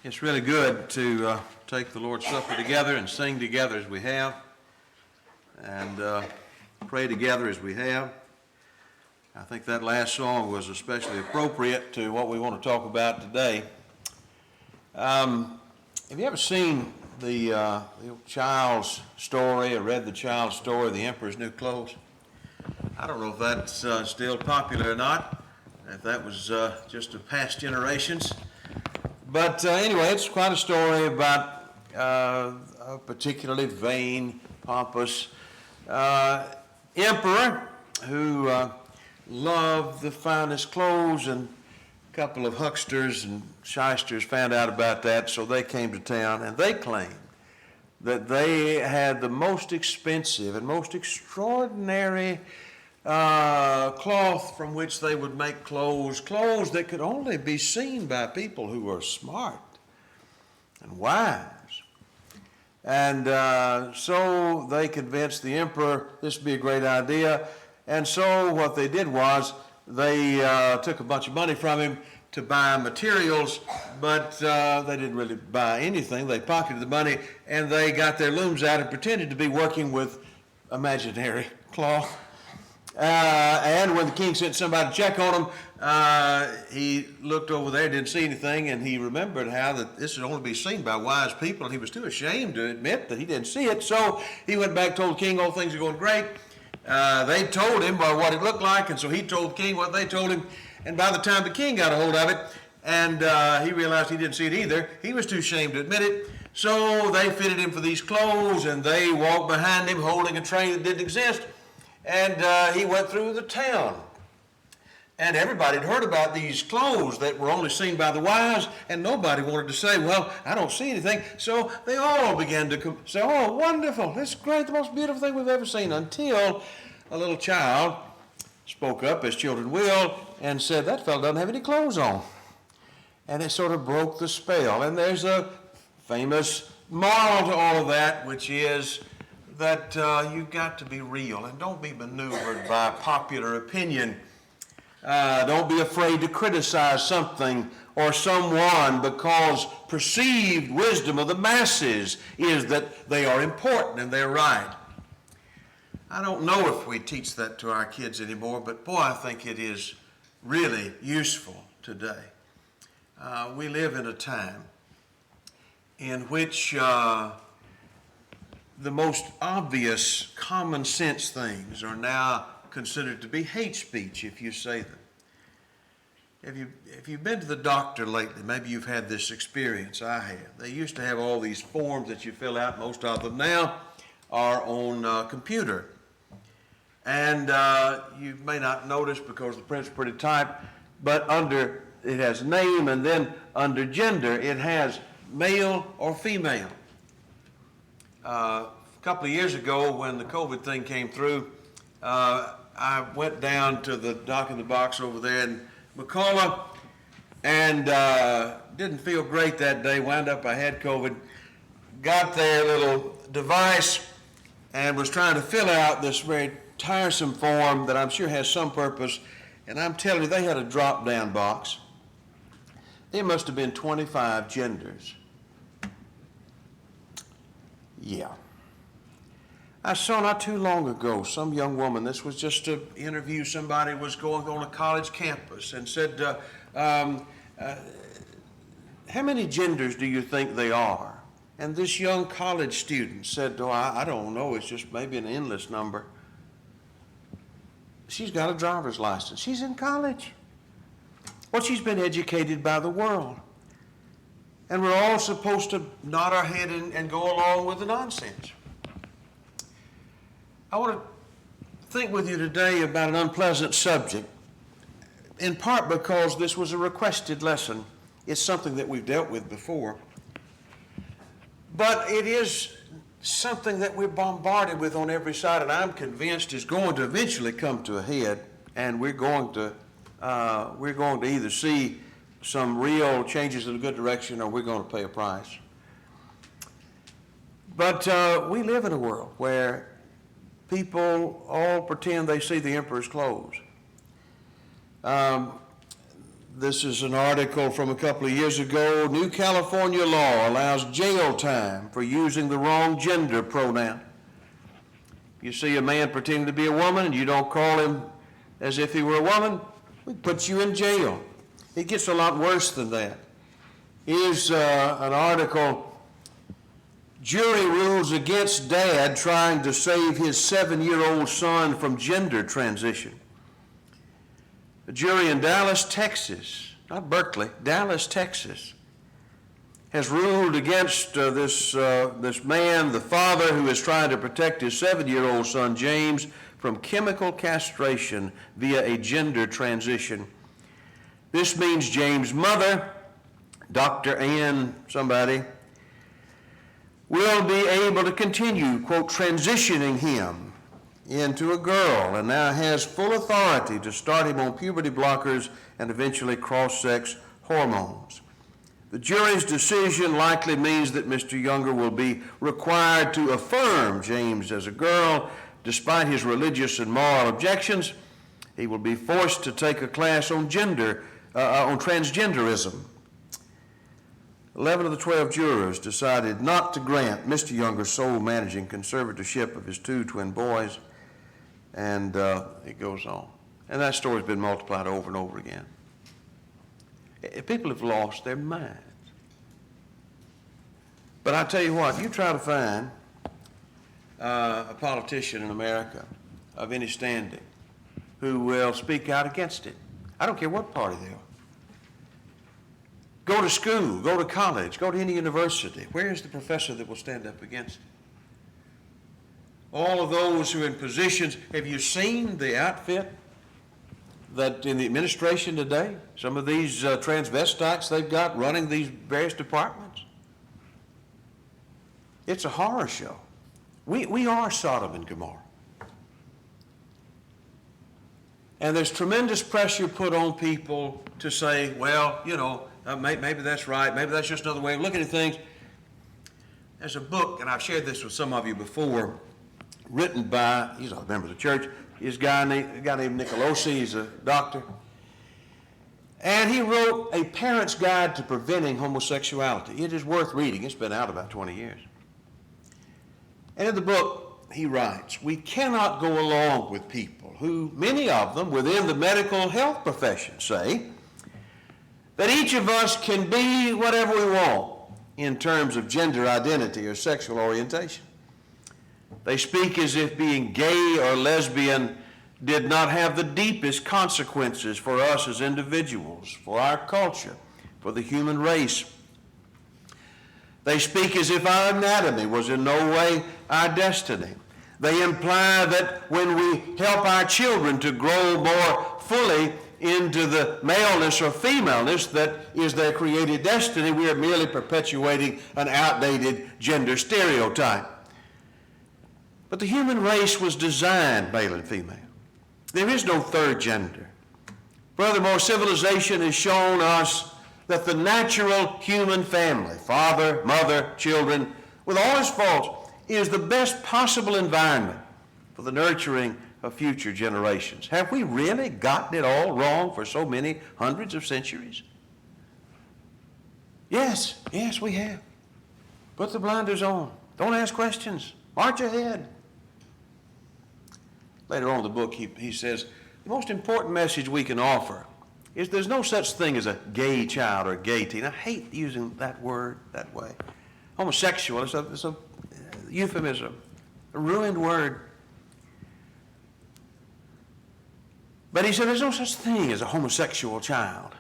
It's really good to take the Lord's Supper together and sing together as we have, and pray together as we have. I think that last song was especially appropriate to what we want to talk about today. Have you ever seen the child's story, or read the child's story, The Emperor's New Clothes? I don't know if that's still popular or not, if that was just of past generations. But anyway, it's quite a story about a particularly vain, pompous emperor who loved the finest clothes, and a couple of hucksters and shysters found out about that, so they came to town, and they claimed that they had the most expensive and most extraordinary cloth from which they would make clothes that could only be seen by people who were smart and wise. And so they convinced the emperor this would be a great idea. And so what they did was they took a bunch of money from him to buy materials, but they didn't really buy anything. They pocketed the money, and they got their looms out and pretended to be working with imaginary cloth. And when the king sent somebody to check on him, he looked over there, didn't see anything, and he remembered how that this would only be seen by wise people, and he was too ashamed to admit that he didn't see it. So he went back, told the king, all things are going great. They told him what it looked like, and so he told the king what they told him. And by the time the king got a hold of it, and he realized he didn't see it either, he was too ashamed to admit it. So they fitted him for these clothes, and they walked behind him holding a train that didn't exist. And he went through the town. And everybody had heard about these clothes that were only seen by the wise, and nobody wanted to say, well, I don't see anything. So they all began to say, oh, wonderful, this is great, the most beautiful thing we've ever seen, until a little child spoke up, as children will, and said, that fellow doesn't have any clothes on. And it sort of broke the spell. And there's a famous moral to all of that, which is that you've got to be real and don't be maneuvered by popular opinion. Don't be afraid to criticize something or someone, because perceived wisdom of the masses is that they are important and they're right. I don't know if we teach that to our kids anymore, but boy, I think it is really useful today. We live in a time in which the most obvious common sense things are now considered to be hate speech if you say them. If you've been to the doctor lately, maybe you've had this experience. I have. They used to have all these forms that you fill out. Most of them now are on computer. And you may not notice because the print's pretty tight, but under it has name, and then under gender it has male or female. A couple of years ago when the COVID thing came through, I went down to the Dock in the Box over there in McCullough, and didn't feel great that day. Wound up I had COVID. Got their little device and was trying to fill out this very tiresome form that I'm sure has some purpose, and I'm telling you, they had a drop-down box. There must have been 25 genders. Yeah. I saw not too long ago some young woman, this was just to interview somebody, was going on a college campus, and said, how many genders do you think they are? And this young college student said, oh, I don't know, it's just maybe an endless number. She's got a driver's license. She's in college. Well, she's been educated by the world. And we're all supposed to nod our head and go along with the nonsense. I want to think with you today about an unpleasant subject, in part because this was a requested lesson. It's something that we've dealt with before. But it is something that we're bombarded with on every side, and I'm convinced is going to eventually come to a head, and we're going to either see some real changes in a good direction, or we're going to pay a price. But we live in a world where people all pretend they see the emperor's clothes. This is an article from a couple of years ago. New California law allows jail time for using the wrong gender pronoun. You see a man pretending to be a woman and you don't call him as if he were a woman, we put you in jail. It gets a lot worse than that. Here's an article, jury rules against dad trying to save his 7-year-old son from gender transition. A jury in Dallas, Texas, not Berkeley, Dallas, Texas, has ruled against this man, the father, who is trying to protect his 7-year-old son, James, from chemical castration via a gender transition. This means James' mother, Dr. Ann somebody, will be able to continue, quote, transitioning him into a girl, and now has full authority to start him on puberty blockers and eventually cross-sex hormones. The jury's decision likely means that Mr. Younger will be required to affirm James as a girl. Despite his religious and moral objections, he will be forced to take a class on transgenderism. 11 of the 12 jurors decided not to grant Mr. Younger's sole managing conservatorship of his 2 twin boys. And it goes on. And that story's been multiplied over and over again. People have lost their minds. But I tell you what, you try to find a politician in America of any standing who will speak out against it. I don't care what party they are. Go to school, go to college, go to any university. Where is the professor that will stand up against it? All of those who are in positions, have you seen the outfit that in the administration today? Some of these transvestites they've got running these various departments. It's a horror show. We are Sodom and Gomorrah. And there's tremendous pressure put on people to say, well, you know, maybe that's right, maybe that's just another way of looking at things. There's a book, and I've shared this with some of you before, written by, he's a member of the church, a guy named Nicolosi, he's a doctor. And he wrote A Parent's Guide to Preventing Homosexuality. It is worth reading. It's been out about 20 years. And in the book, he writes, we cannot go along with people who, many of them within the medical health profession, say that each of us can be whatever we want in terms of gender identity or sexual orientation. They speak as if being gay or lesbian did not have the deepest consequences for us as individuals, for our culture, for the human race. They speak as if our anatomy was in no way our destiny. They imply that when we help our children to grow more fully into the maleness or femaleness that is their created destiny, we are merely perpetuating an outdated gender stereotype. But the human race was designed male and female. There is no third gender. Furthermore, civilization has shown us that the natural human family, father, mother, children, with all its faults, is the best possible environment for the nurturing of future generations. Have we really gotten it all wrong for so many hundreds of centuries? Yes, we have. Put the blinders on. Don't ask questions. March ahead. Later on in the book, he says, the most important message we can offer is there's no such thing as a gay child or a gay teen. I hate using that word that way. Homosexual is a euphemism, a ruined word. But he said there's no such thing as a homosexual child.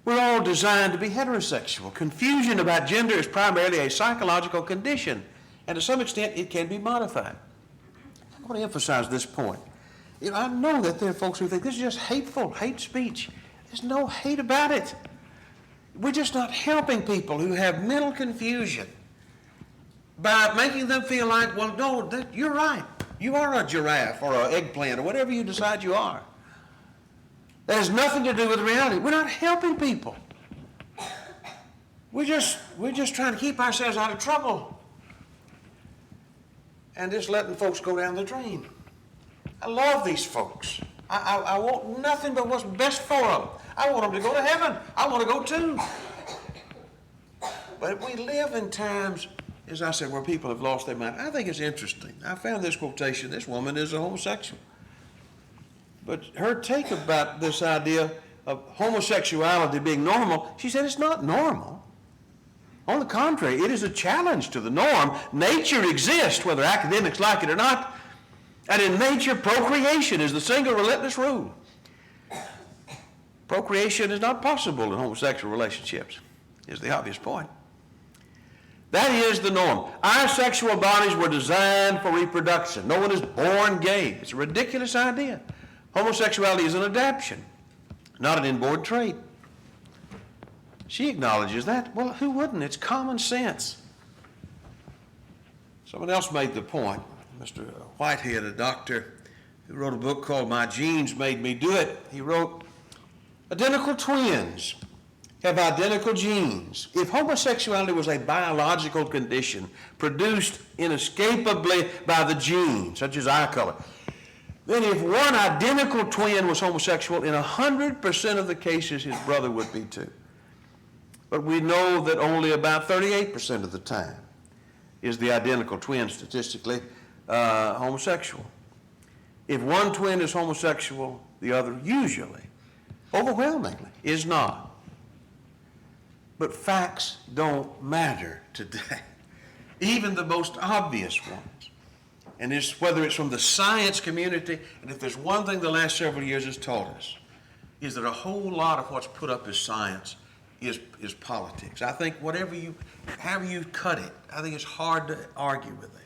We're all designed to be heterosexual. Confusion about gender is primarily a psychological condition, and to some extent it can be modified. I want to emphasize this point. You know, I know that there are folks who think this is just hateful, hate speech. There's no hate about it. We're just not helping people who have mental confusion by making them feel like, well, no, you're right. You are a giraffe or an eggplant or whatever you decide you are. That has nothing to do with reality. We're not helping people. We're just trying to keep ourselves out of trouble and just letting folks go down the drain. I love these folks. I want nothing but what's best for them. I want them to go to heaven. I want to go too. But we live in times, as I said, where people have lost their mind. I think it's interesting. I found this quotation. This woman is a homosexual. But her take about this idea of homosexuality being normal, she said it's not normal. On the contrary, it is a challenge to the norm. Nature exists, whether academics like it or not. And in nature, procreation is the single relentless rule. Procreation is not possible in homosexual relationships, is the obvious point. That is the norm. Our sexual bodies were designed for reproduction. No one is born gay. It's a ridiculous idea. Homosexuality is an adaptation, not an inborn trait. She acknowledges that. Well, who wouldn't? It's common sense. Someone else made the point. Mr. Whitehead, a doctor who wrote a book called My Genes Made Me Do It, he wrote, identical twins have identical genes. If homosexuality was a biological condition produced inescapably by the gene, such as eye color, then if one identical twin was homosexual, in 100% of the cases his brother would be too. But we know that only about 38% of the time is the identical twin statistically homosexual. If one twin is homosexual, the other usually, overwhelmingly, is not. But facts don't matter today, even the most obvious ones. And whether it's from the science community, and if there's one thing the last several years has taught us, is that a whole lot of what's put up as science is politics. I think however you cut it, I think it's hard to argue with that.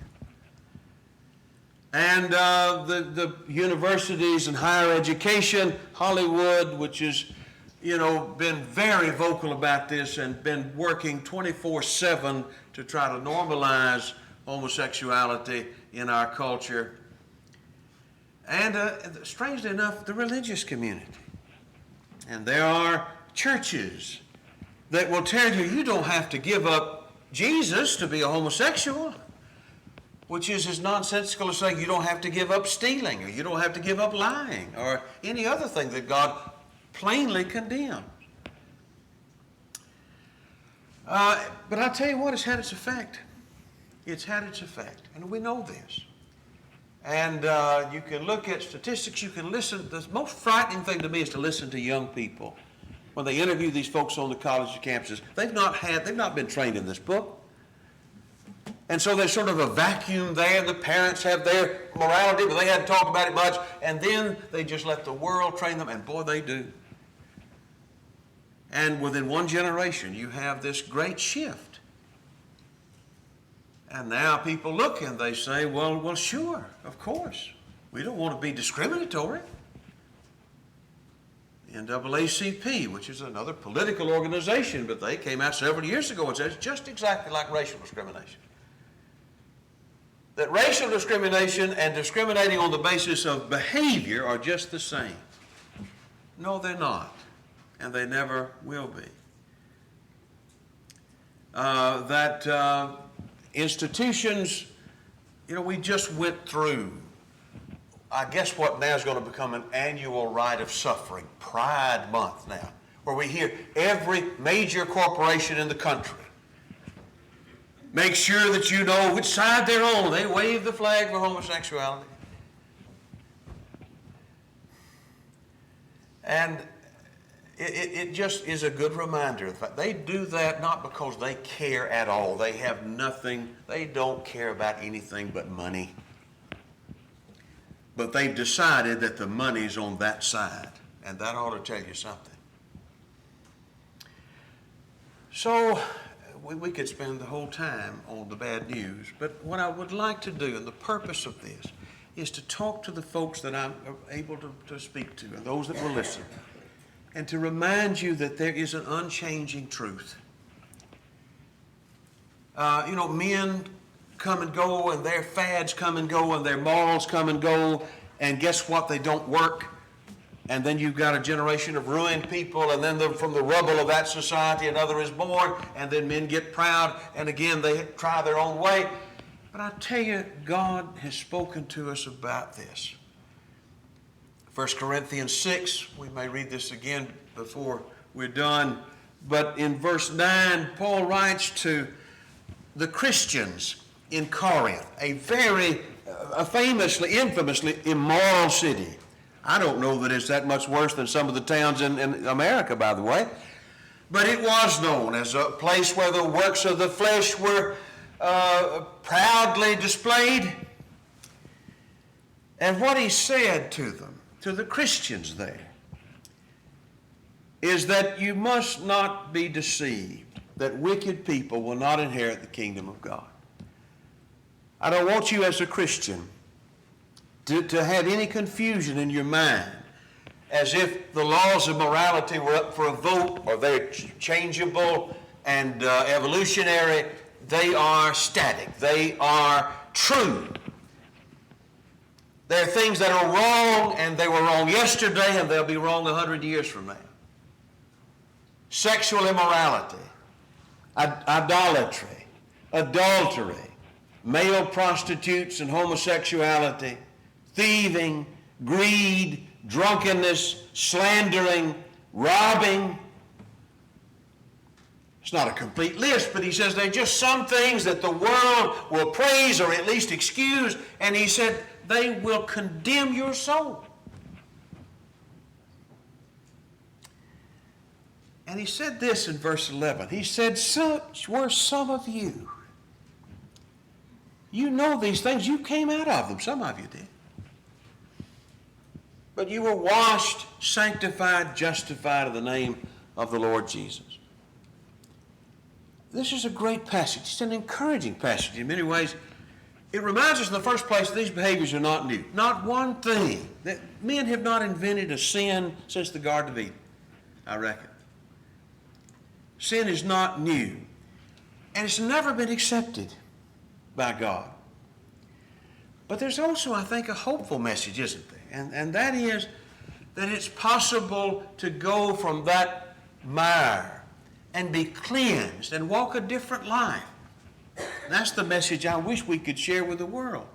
And the universities and higher education, Hollywood, which has, been very vocal about this and been working 24/7 to try to normalize homosexuality in our culture. And strangely enough, the religious community. And there are churches that will tell you, you don't have to give up Jesus to be a homosexual, which is as nonsensical as saying you don't have to give up stealing, or you don't have to give up lying, or any other thing that God plainly condemns. But I tell you what, it's had its effect. It's had its effect, and we know this. And you can look at statistics, you can listen. The most frightening thing to me is to listen to young people when they interview these folks on the college campuses. They've not been trained in this book. And so there's sort of a vacuum there. The parents have their morality, but they hadn't talked about it much. And then they just let the world train them, and boy, they do. And within one generation, you have this great shift. And now people look and they say, well, sure, of course. We don't want to be discriminatory. The NAACP, which is another political organization, but they came out several years ago and said it's just exactly like racial discrimination. That racial discrimination and discriminating on the basis of behavior are just the same. No, they're not, and they never will be. Institutions, we just went through, I guess what now is going to become an annual rite of suffering, Pride Month now, where we hear every major corporation in the country make sure that you know which side they're on. They wave the flag for homosexuality. And it just is a good reminder of the fact they do that not because they care at all. They have nothing. They don't care about anything but money. But they've decided that the money's on that side, and that ought to tell you something. So we could spend the whole time on the bad news, but what I would like to do, and the purpose of this, is to talk to the folks that I'm able to speak to, and those that will listen, and to remind you that there is an unchanging truth. Men come and go, and their fads come and go, and their morals come and go, and guess what? They don't work. And then you've got a generation of ruined people, and then from the rubble of that society another is born, and then men get proud, and again they try their own way. But I tell you, God has spoken to us about this 1 Corinthians 6, we may read this again before we're done, but in verse 9, Paul writes to the Christians in Corinth, a famously, infamously immoral city. I don't know that it's that much worse than some of the towns in America, by the way, but it was known as a place where the works of the flesh were proudly displayed. And what he said to them, to the Christians there, is that you must not be deceived, that wicked people will not inherit the kingdom of God. I don't want you as a Christian to have any confusion in your mind as if the laws of morality were up for a vote or they're changeable and evolutionary. They are static. They are true. There are things that are wrong, and they were wrong yesterday, and they'll be wrong 100 years from now. Sexual immorality, idolatry, adultery, male prostitutes and homosexuality, thieving, greed, drunkenness, slandering, robbing. It's not a complete list, but he says there are just some things that the world will praise or at least excuse, and he said they will condemn your soul. And he said this in verse 11. He said, such were some of you. You know these things. You came out of them. Some of you did. But you were washed, sanctified, justified in the name of the Lord Jesus. This is a great passage. It's an encouraging passage in many ways. It reminds us in the first place that these behaviors are not new. Not one thing. That men have not invented a sin since the Garden of Eden, I reckon. Sin is not new. And it's never been accepted by God. But there's also, I think, a hopeful message, isn't there? And that is that it's possible to go from that mire and be cleansed and walk a different life. That's the message I wish we could share with the world.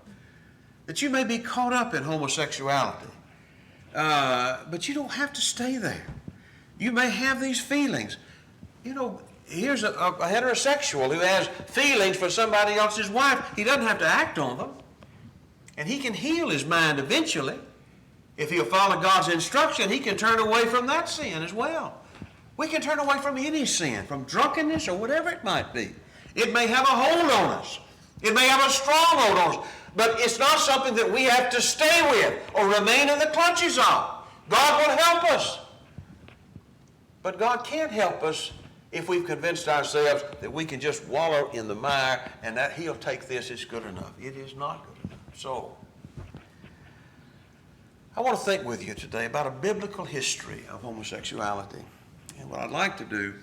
That you may be caught up in homosexuality, but you don't have to stay there. You may have these feelings. You know, here's a heterosexual who has feelings for somebody else's wife. He doesn't have to act on them. And he can heal his mind eventually. If he'll follow God's instruction, he can turn away from that sin as well. We can turn away from any sin, from drunkenness or whatever it might be. It may have a hold on us. It may have a stronghold on us. But it's not something that we have to stay with or remain in the clutches of. God will help us. But God can't help us if we've convinced ourselves that we can just wallow in the mire and that He'll take this, it's good enough. It is not good enough. So, I want to think with you today about a biblical history of homosexuality. And what I'd like to do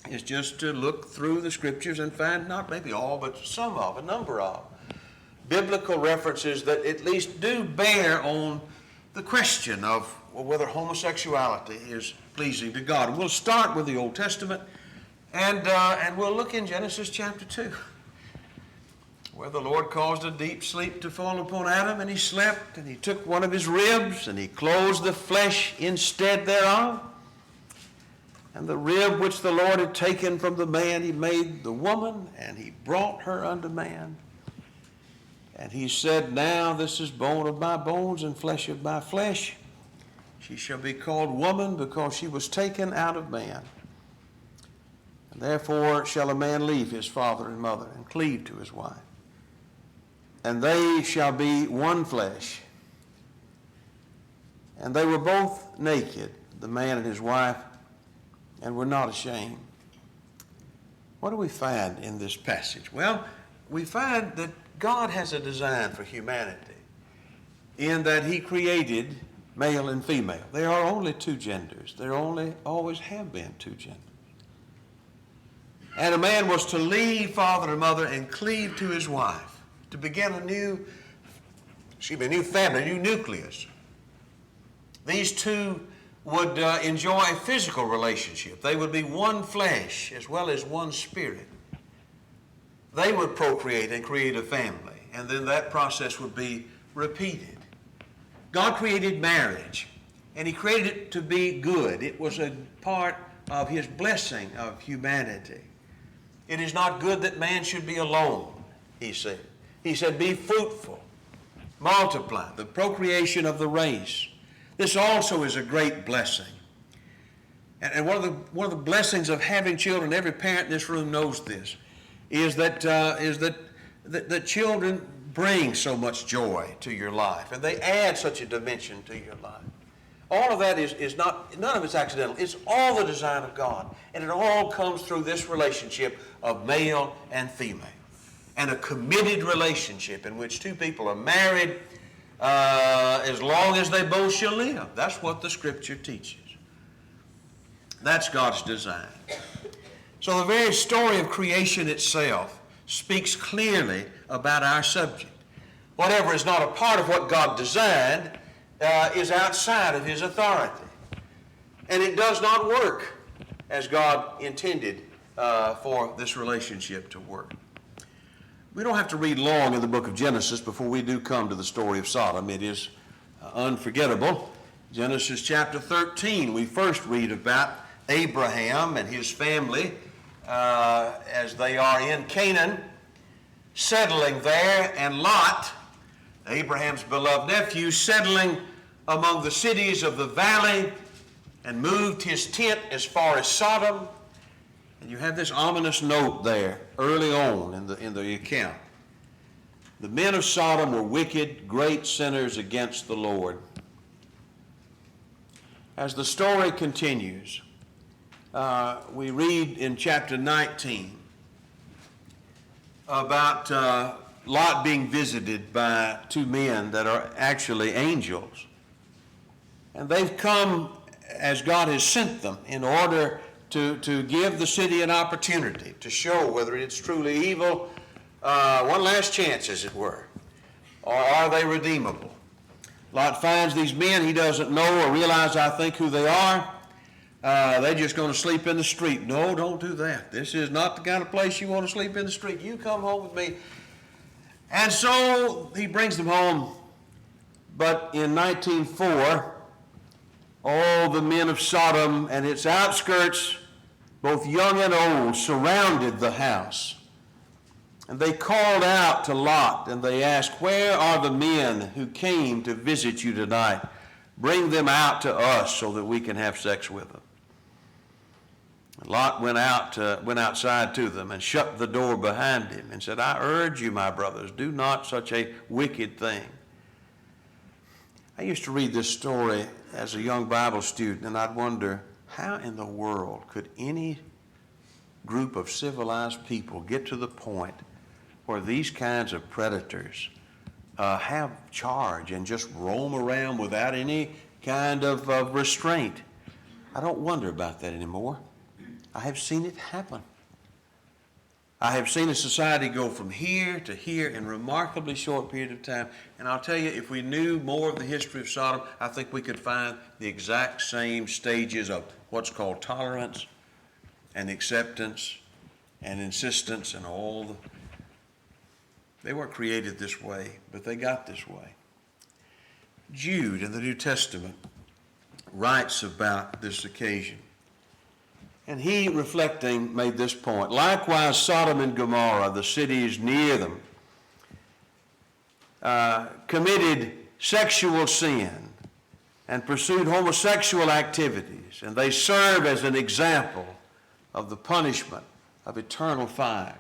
is just to look through the Scriptures and find not maybe all, but some of, a number of, biblical references that at least do bear on the question of whether homosexuality is pleasing to God. We'll start with the Old Testament, and we'll look in Genesis chapter 2, where the Lord caused a deep sleep to fall upon Adam, and he slept, and he took one of his ribs, and he closed the flesh instead thereof. And the rib which the Lord had taken from the man, he made the woman, and he brought her unto man. And he said, now this is bone of my bones and flesh of my flesh. She shall be called woman, because she was taken out of man. And therefore shall a man leave his father and mother, and cleave to his wife. And they shall be one flesh. And they were both naked, the man and his wife, and were not ashamed. What do we find in this passage? Well, we find that God has a design for humanity in that He created male and female. There are only two genders. There always have been two genders. And a man was to leave father and mother and cleave to his wife to begin a new family, a new nucleus. These two would enjoy a physical relationship. They would be one flesh as well as one spirit. They would procreate and create a family, and then that process would be repeated. God created marriage, and he created it to be good. It was a part of his blessing of humanity. It is not good that man should be alone, he said. He said, be fruitful, multiply, the procreation of the race. This also is a great blessing. And one of the blessings of having children, every parent in this room knows this, is that children bring so much joy to your life, and they add such a dimension to your life. All of that is not, none of it's accidental. It's all the design of God, and it all comes through this relationship of male and female, and a committed relationship in which two people are married as long as they both shall live. That's what the Scripture teaches. That's God's design. So the very story of creation itself speaks clearly about our subject. Whatever is not a part of what God designed is outside of his authority. And it does not work as God intended for this relationship to work. We don't have to read long in the book of Genesis before we do come to the story of Sodom. It is unforgettable. Genesis chapter 13, we first read about Abraham and his family as they are in Canaan, settling there, and Lot, Abraham's beloved nephew, settling among the cities of the valley, and moved his tent as far as Sodom. And you have this ominous note there early on in the account. The men of Sodom were wicked, great sinners against the Lord. As the story continues, we read in chapter 19 about Lot being visited by two men that are actually angels. And they've come as God has sent them in order to give the city an opportunity to show whether it's truly evil, one last chance, as it were, or are they redeemable. Lot finds these men he doesn't know or realize, I think, who they are. They're just going to sleep in the street. No, don't do that. This is not the kind of place you want to sleep in the street. You come home with me. And so he brings them home. But in 1904, all the men of Sodom and its outskirts, both young and old, surrounded the house. And they called out to Lot and they asked, where are the men who came to visit you tonight? Bring them out to us so that we can have sex with them. Lot went outside to them and shut the door behind him and said, I urge you, my brothers, do not such a wicked thing. I used to read this story as a young Bible student, and I'd wonder, how in the world could any group of civilized people get to the point where these kinds of predators have charge and just roam around without any kind of restraint? I don't wonder about that anymore. I have seen it happen. I have seen a society go from here to here in a remarkably short period of time. And I'll tell you, if we knew more of the history of Sodom, I think we could find the exact same stages of what's called tolerance and acceptance and insistence and all the... They weren't created this way, but they got this way. Jude in the New Testament writes about this occasion. And he, reflecting, made this point. Likewise, Sodom and Gomorrah, the cities near them, committed sexual sin and pursued homosexual activities, and they serve as an example of the punishment of eternal fire.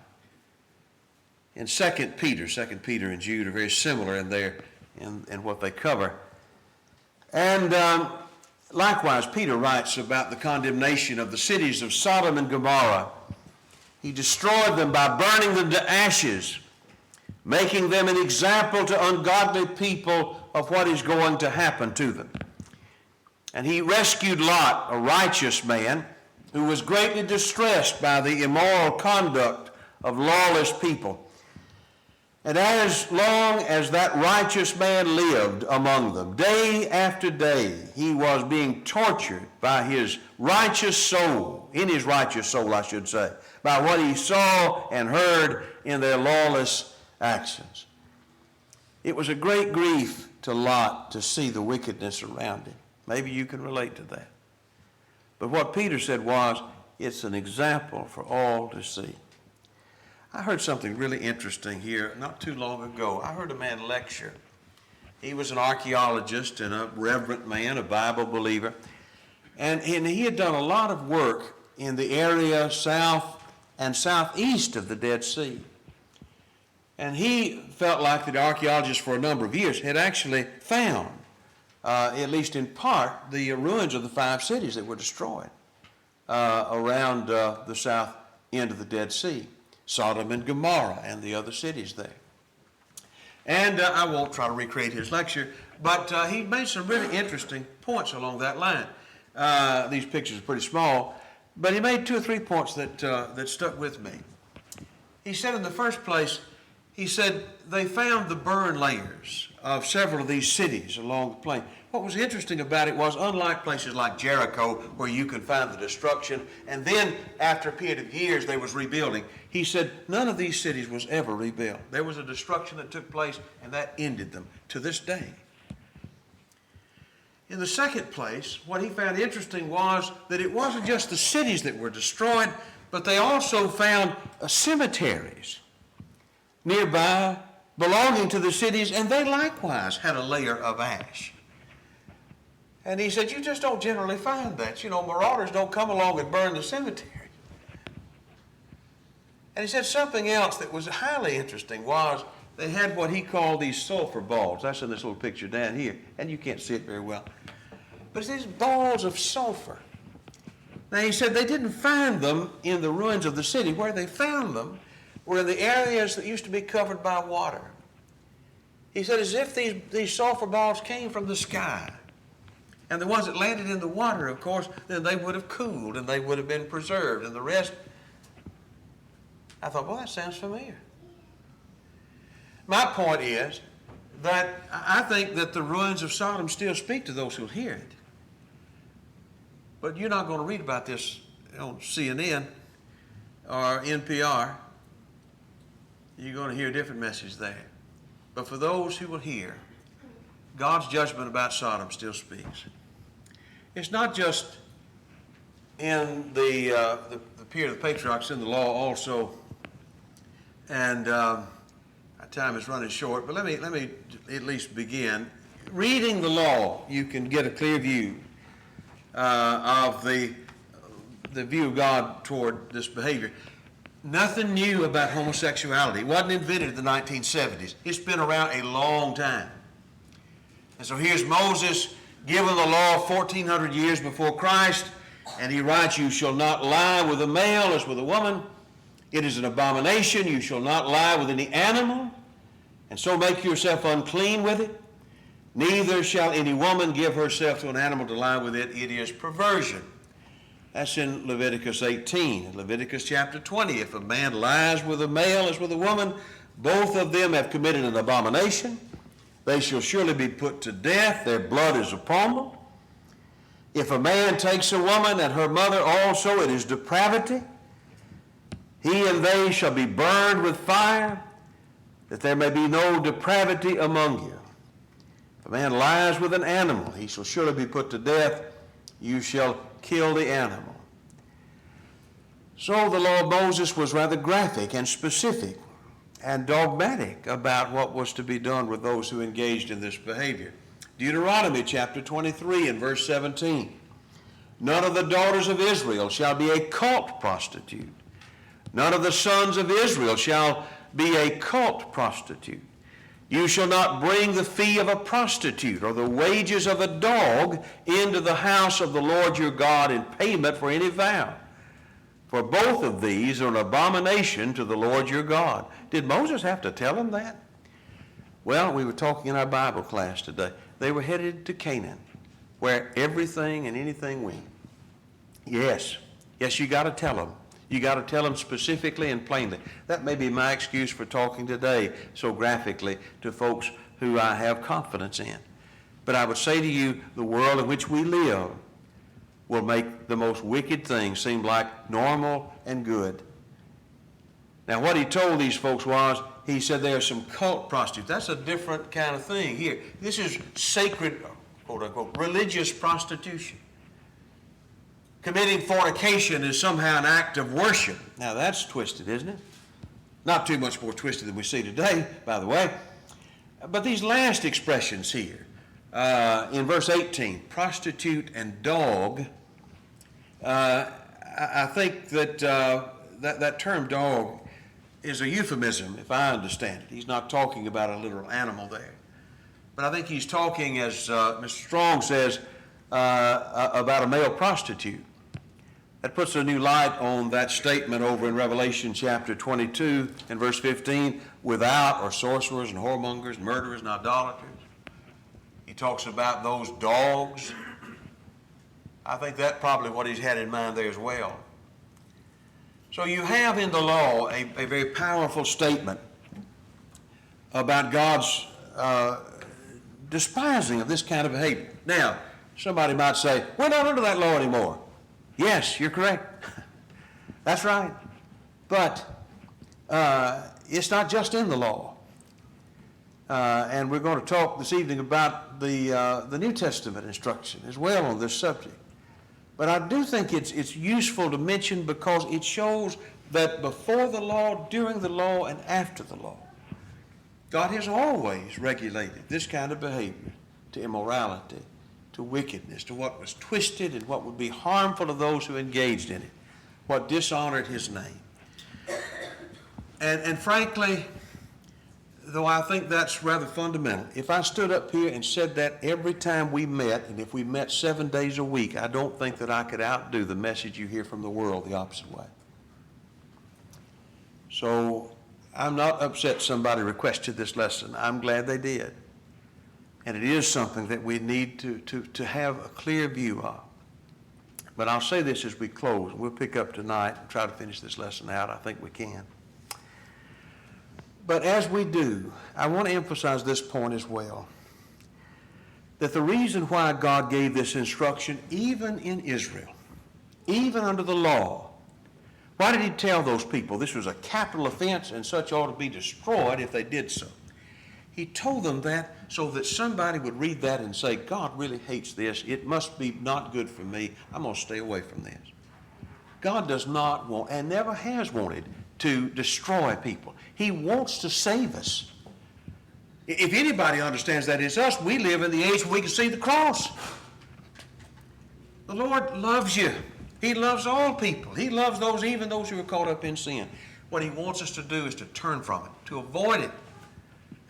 In 2 Peter and Jude are very similar in what they cover. And likewise, Peter writes about the condemnation of the cities of Sodom and Gomorrah. He destroyed them by burning them to ashes, making them an example to ungodly people of what is going to happen to them. And he rescued Lot, a righteous man, who was greatly distressed by the immoral conduct of lawless people. And as long as that righteous man lived among them, day after day, he was being tortured by his righteous soul, in his righteous soul, I should say, by what he saw and heard in their lawless actions. It was a great grief to Lot to see the wickedness around him. Maybe you can relate to that. But what Peter said was, it's an example for all to see. I heard something really interesting here not too long ago. I heard a man lecture. He was an archaeologist and a reverent man, a Bible believer. And he had done a lot of work in the area south and southeast of the Dead Sea. And he felt like the archaeologists for a number of years had actually found, at least in part, the ruins of the 5 cities that were destroyed around the south end of the Dead Sea, Sodom and Gomorrah and the other cities there. And I won't try to recreate his lecture, but he made some really interesting points along that line. These pictures are pretty small, but he made 2 or 3 points that stuck with me. He said in the first place, he said they found the burn layers of several of these cities along the plain. What was interesting about it was, unlike places like Jericho, where you can find the destruction, and then after a period of years there was rebuilding, he said none of these cities was ever rebuilt. There was a destruction that took place, and that ended them to this day. In the second place, what he found interesting was that it wasn't just the cities that were destroyed, but they also found cemeteries nearby belonging to the cities, and they likewise had a layer of ash. And he said, you just don't generally find that. You know, marauders don't come along and burn the cemetery. And he said something else that was highly interesting was they had what he called these sulfur balls. That's in this little picture down here, and you can't see it very well. But it's these balls of sulfur. Now he said they didn't find them in the ruins of the city. Where they found them were in the areas that used to be covered by water. He said as if these sulfur balls came from the sky. And the ones that landed in the water, of course, then they would have cooled and they would have been preserved. And the rest, I thought, well, that sounds familiar. My point is that I think that the ruins of Sodom still speak to those who hear it. But you're not going to read about this on CNN or NPR. You're going to hear a different message there. But for those who will hear, God's judgment about Sodom still speaks. It's not just in the period of the patriarchs, in the law also. And our time is running short, but let me at least begin. Reading the law, you can get a clear view of the view of God toward this behavior. Nothing new about homosexuality. It wasn't invented in the 1970s. It's been around a long time. And so here's Moses given the law 1,400 years before Christ, and he writes, you shall not lie with a male as with a woman. It is an abomination. You shall not lie with any animal, and so make yourself unclean with it. Neither shall any woman give herself to an animal to lie with it. It is perversion. That's in Leviticus 18. In Leviticus chapter 20, if a man lies with a male as with a woman, both of them have committed an abomination. They shall surely be put to death. Their blood is upon them. If a man takes a woman and her mother also, it is depravity. He and they shall be burned with fire, that there may be no depravity among you. If a man lies with an animal, he shall surely be put to death. You shall kill the animal. So the law of Moses was rather graphic and specific and dogmatic about what was to be done with those who engaged in this behavior. Deuteronomy chapter 23 and verse 17. None of the daughters of Israel shall be a cult prostitute. None of the sons of Israel shall be a cult prostitute. You shall not bring the fee of a prostitute or the wages of a dog into the house of the Lord your God in payment for any vow. For both of these are an abomination to the Lord your God. Did Moses have to tell them that? Well, we were talking in our Bible class today. They were headed to Canaan, where everything and anything went. Yes, you got to tell them. You got to tell them specifically and plainly. That may be my excuse for talking today so graphically to folks who I have confidence in. But I would say to you, the world in which we live will make the most wicked things seem like normal and good. Now, what he told these folks was, he said there are some cult prostitutes. That's a different kind of thing here. This is sacred, quote unquote, religious prostitution. Committing fornication is somehow an act of worship. Now that's twisted, isn't it? Not too much more twisted than we see today, by the way. But these last expressions here, in verse 18, prostitute and dog, I think that that term dog is a euphemism, if I understand it. He's not talking about a literal animal there. But I think he's talking, as Mr. Strong says, about a male prostitute. That puts a new light on that statement over in Revelation chapter 22 and verse 15, without are sorcerers and whoremongers and murderers and idolaters. He talks about those dogs. I think that's probably what he's had in mind there as well. So you have in the law a very powerful statement about God's despising of this kind of behavior. Now, somebody might say, we're not under that law anymore. Yes, you're correct. That's right. But it's not just in the law. And we're going to talk this evening about the New Testament instruction as well on this subject. But I do think it's useful to mention because it shows that before the law, during the law, and after the law, God has always regulated this kind of behavior to immorality, to wickedness, to what was twisted and what would be harmful to those who engaged in it, what dishonored his name. And frankly, though I think that's rather fundamental, if I stood up here and said that every time we met, and if we met 7 days a week, I don't think that I could outdo the message you hear from the world the opposite way. So I'm not upset somebody requested this lesson. I'm glad they did. And it is something that we need to have a clear view of. But I'll say this as we close. We'll pick up tonight and try to finish this lesson out. I think we can. But as we do, I want to emphasize this point as well. That the reason why God gave this instruction, even in Israel, even under the law, why did he tell those people this was a capital offense and such ought to be destroyed if they did so? He told them that so that somebody would read that and say, God really hates this. It must be not good for me. I'm going to stay away from this. God does not want, and never has wanted, to destroy people. He wants to save us. If anybody understands that, it's us. We live in the age where we can see the cross. The Lord loves you. He loves all people. He loves those, even those who are caught up in sin. What he wants us to do is to turn from it, to avoid it,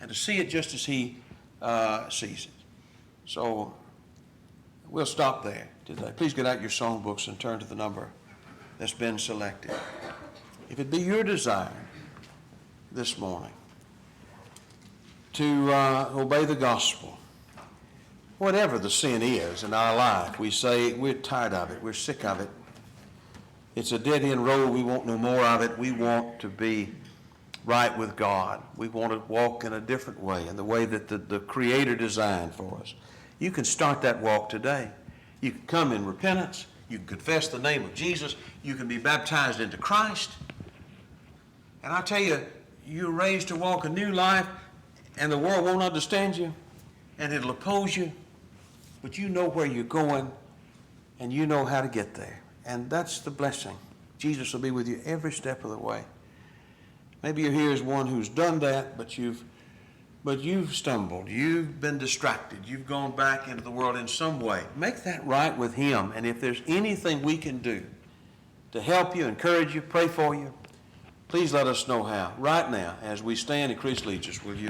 and to see it just as he sees it. So we'll stop there today. Please get out your songbooks and turn to the number that's been selected. If it be your desire this morning to obey the gospel, whatever the sin is in our life, we say we're tired of it, we're sick of it. It's a dead-end road, we want no more of it. We want to be right with God. We want to walk in a different way, in the way that the Creator designed for us. You can start that walk today. You can come in repentance. You can confess the name of Jesus. You can be baptized into Christ. And I tell you, you're raised to walk a new life, and the world won't understand you, and it'll oppose you, but you know where you're going, and you know how to get there. And that's the blessing. Jesus will be with you every step of the way. Maybe you're here as one who's done that, but you've stumbled. You've been distracted. You've gone back into the world in some way. Make that right with him. And if there's anything we can do to help you, encourage you, pray for you, please let us know how. Right now, as we stand, increase allegiance, will you?